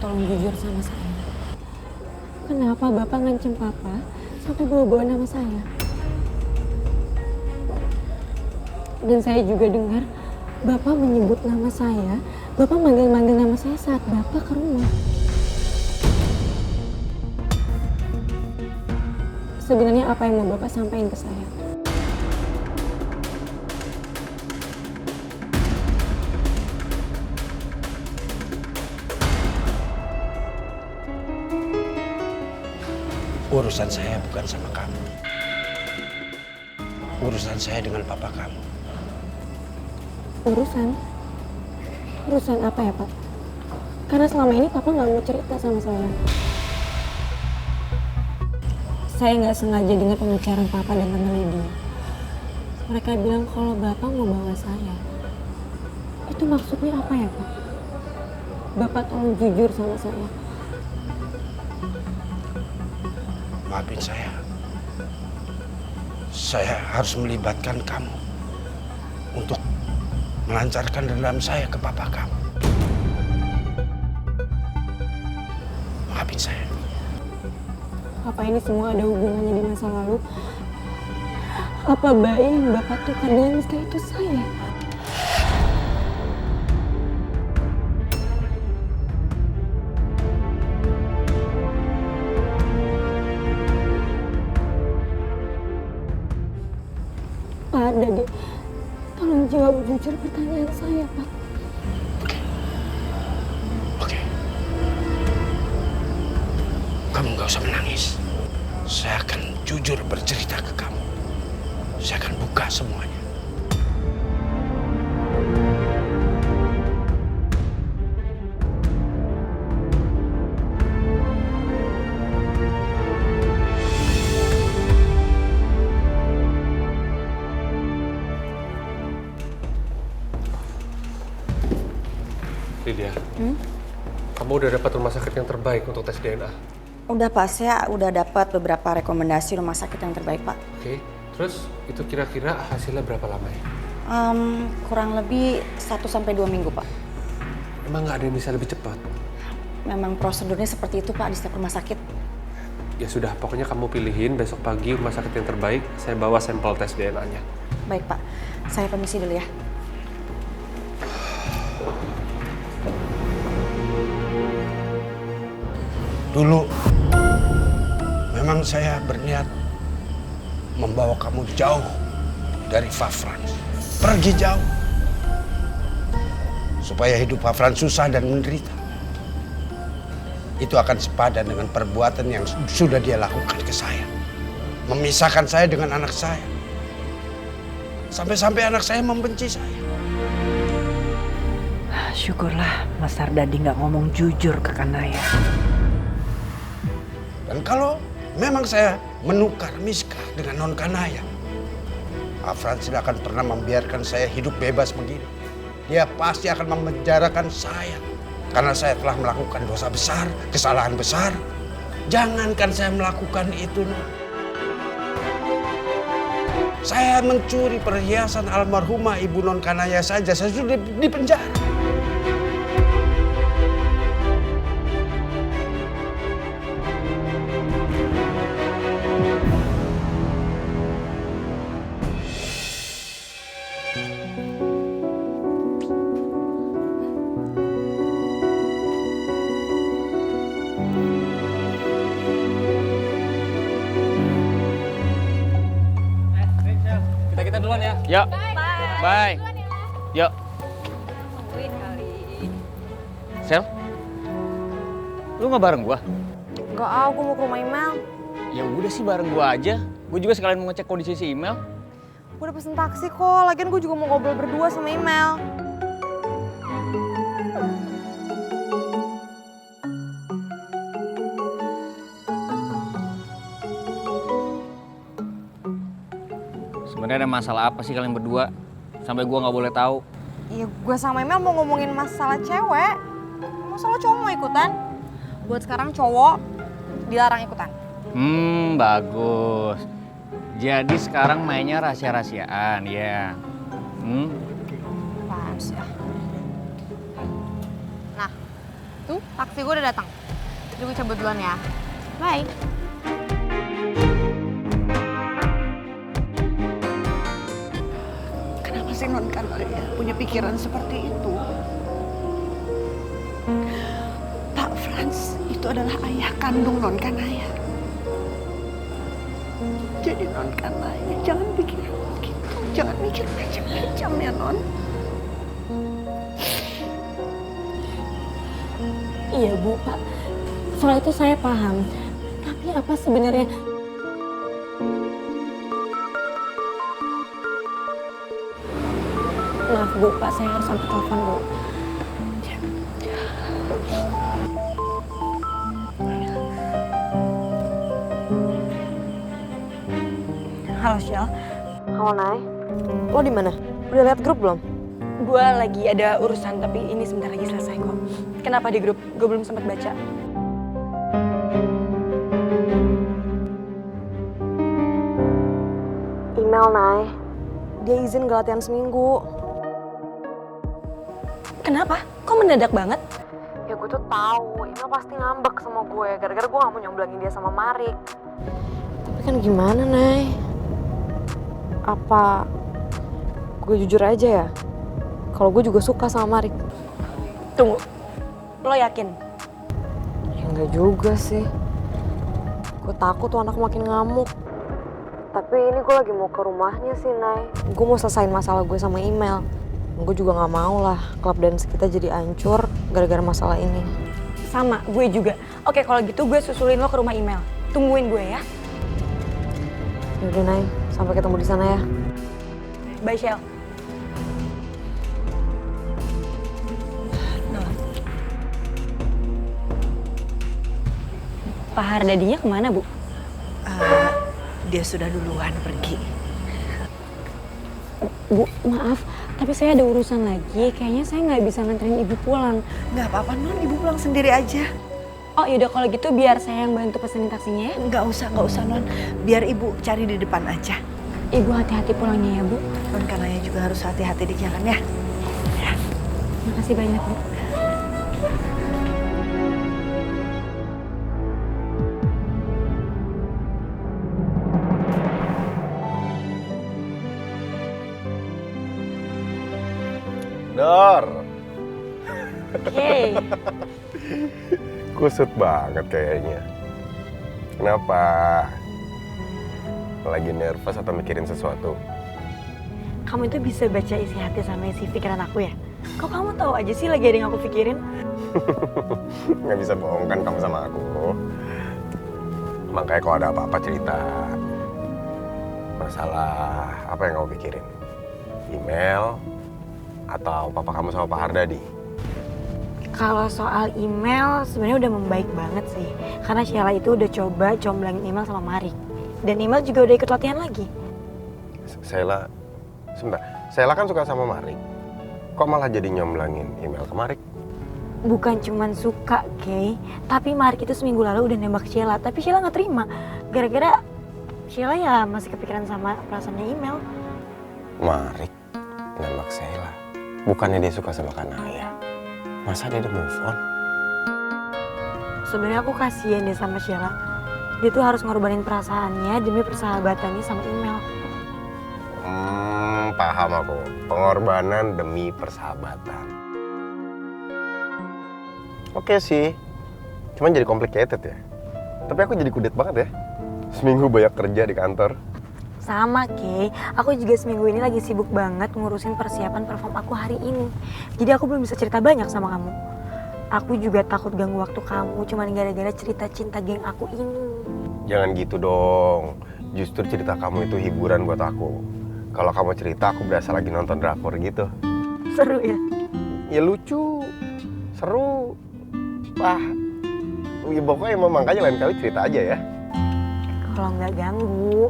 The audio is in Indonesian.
tolong jujur sama saya. Kenapa Bapak ngancem Papa sampai bawa-bawa nama saya? Dan saya juga dengar Bapak menyebut nama saya, Bapak manggil-manggil nama saya saat Bapak ke rumah. Sebenarnya apa yang mau Bapak sampaikan ke saya? Urusan saya bukan sama kamu. Urusan saya dengan papa kamu. Urusan? Urusan apa ya, Pak? Karena selama ini Papa nggak mau cerita sama saya. Saya nggak sengaja dengar pembicaraan Papa dan Tante Lydia. Mereka bilang kalau Bapak mau bawa saya. Itu maksudnya apa ya, Pak? Bapak tolong jujur sama saya. Maafin saya. Saya harus melibatkan kamu untuk melancarkan dendam saya ke papa kamu. Maafin saya. Apa ini semua ada hubungannya di masa lalu? Apa bayi yang Bapak tukar dengan Miska itu saya? Pak Dade, tolong jawab jujur pertanyaan saya, Pak. Oke. Kamu nggak usah menangis. Saya akan jujur bercerita ke kamu. Saya akan buka semuanya. Lydia, kamu udah dapat rumah sakit yang terbaik untuk tes DNA? Udah Pak, saya udah dapat beberapa rekomendasi rumah sakit yang terbaik Pak. Oke, terus itu kira-kira hasilnya berapa lama ya? Kurang lebih 1-2 minggu Pak. Emang nggak ada yang bisa lebih cepat? Memang prosedurnya seperti itu Pak di setiap rumah sakit. Ya sudah, pokoknya kamu pilihin besok pagi rumah sakit yang terbaik, saya bawa sampel tes DNA-nya. Baik Pak, saya permisi dulu ya. Dulu memang saya berniat membawa kamu jauh dari Fafran. Pergi jauh. Supaya hidup Fafran susah dan menderita. Itu akan sepadan dengan perbuatan yang sudah dia lakukan ke saya. Memisahkan saya dengan anak saya. Sampai-sampai anak saya membenci saya. Syukurlah Mas Ardadi nggak ngomong jujur ke Kanaya. Dan kalau memang saya menukar Miska dengan Non Kanaya, Afran tidak akan pernah membiarkan saya hidup bebas begini. Dia pasti akan memenjarakan saya. Karena saya telah melakukan dosa besar, kesalahan besar. Jangankan saya melakukan itu, Non. Saya mencuri perhiasan almarhumah Ibu Non Kanaya saja, saya sudah di penjara. Kita duluan ya. Yuk. Bye. Yuk. Sel, lu nggak bareng gua? Enggak, aku mau ke rumah Email. Ya udah sih bareng gua aja. Gua juga sekalian mau ngecek kondisi si Email. Gue udah pesen taksi kok, lagian gue juga mau ngobrol berdua sama Email. Sebenarnya ada masalah apa sih kalian berdua? Sampai gua nggak boleh tahu. Iya, gue sama Email mau ngomongin masalah cewek. Masalah cowok mau ikutan. Buat sekarang cowok dilarang ikutan. Bagus. Jadi sekarang mainnya rahasia-rahasiaan, ya. Apaan sih ya? Nah, Tuh, taksi gue udah datang. Jadi gue cabut duluan ya. Bye. Kenapa sih non Kanaya punya pikiran seperti itu? Pak Franz itu adalah ayah kandung non Kanaya. Jadi non Kanaya jangan pikirin begitu, jangan mikir macam-macam ya non. Iya Bu, Pak. Soal itu saya paham. Tapi apa sebenarnya... Maaf Bu, Pak. Saya harus angkat telepon Bu. Halo Shell, Halo Nay. Lo di mana? Udah lihat grup belum? gue lagi ada urusan tapi ini sebentar lagi selesai kok. Kenapa di grup? Gue belum sempat baca. Email Nay. Dia izin gak latihan seminggu. Kenapa? Kok mendadak banget? Ya gue tuh tahu, Email pasti ngambek sama gue gara-gara gue gak mau nyomblangin dia sama Marik. Tapi kan gimana, Nay? Apa gue jujur aja ya? Kalau gue juga suka sama Marik. Tunggu, lo yakin? Ya enggak juga sih. Gue takut tuh anak makin ngamuk. Tapi ini gue lagi mau ke rumahnya sih, Nay. Gue mau selesain masalah gue sama Email. Gue juga gak mau lah klub dance kita jadi hancur gara-gara masalah ini. Sama, gue juga. Oke, kalau gitu gue susulin lo ke rumah Email. Tungguin gue ya. Yaudah, Nay. Sampai ketemu di sana ya. Bye, Shell. Pak Hardadinya kemana, Bu? Dia sudah duluan pergi. Bu, maaf. Tapi saya ada urusan lagi. Kayaknya saya nggak bisa nganterin ibu pulang. Nggak apa-apa non, ibu pulang sendiri aja. Oh yaudah kalau gitu biar saya yang bantu pesenin taksinya ya. Nggak usah non. Biar ibu cari di depan aja. Ibu hati-hati pulangnya ya, Bu. Non Kanaya juga harus hati-hati di jalan ya. Makasih banyak, Bu. Dor. Hey. Kusut banget kayaknya. Kenapa? Lagi nervous atau mikirin sesuatu? Kamu itu bisa baca isi hati sama isi pikiran aku ya? Kok kamu tahu aja sih lagi ada yang aku pikirin? Nggak bisa bohong kan kamu sama aku. Makanya kalau ada apa-apa cerita. Masalah apa yang kamu pikirin? Email atau papa kamu sama Pak Hardadi? Kalau soal email sebenarnya udah membaik banget sih. Karena Sheila itu udah coba comblangin email sama Marik. Dan email juga udah ikut latihan lagi. Sheila, sebentar. Sheila kan suka sama Marik. Kok malah jadi nyomblangin email ke Marik? Bukan cuman suka, Kay. Tapi Marik itu seminggu lalu udah nembak Sheila. Tapi Sheila nggak terima. Gara-gara Sheila ya masih kepikiran sama perasaannya email. Marik nembak Sheila. Bukannya dia suka sama Kanaya. Masa dia udah move on? Sebenarnya aku kasihan deh sama Sheila. Dia tuh harus ngorbanin perasaannya demi persahabatannya sama email. Paham aku. Pengorbanan demi persahabatan. Oke sih. Cuman jadi complicated ya. Tapi aku jadi kudet banget ya. Seminggu banyak kerja di kantor. Sama, Kay. Aku juga seminggu ini lagi sibuk banget ngurusin persiapan perform aku hari ini. Jadi aku belum bisa cerita banyak sama kamu. Aku juga takut ganggu waktu kamu cuman gara-gara cerita cinta geng aku ini. Jangan gitu dong. Justru cerita kamu itu hiburan buat aku. Kalau kamu cerita aku berasa lagi nonton drakor gitu. Seru ya? Ya lucu. Seru. Wah. Ya pokoknya emang makanya lain kali cerita aja ya. Kalau nggak ganggu.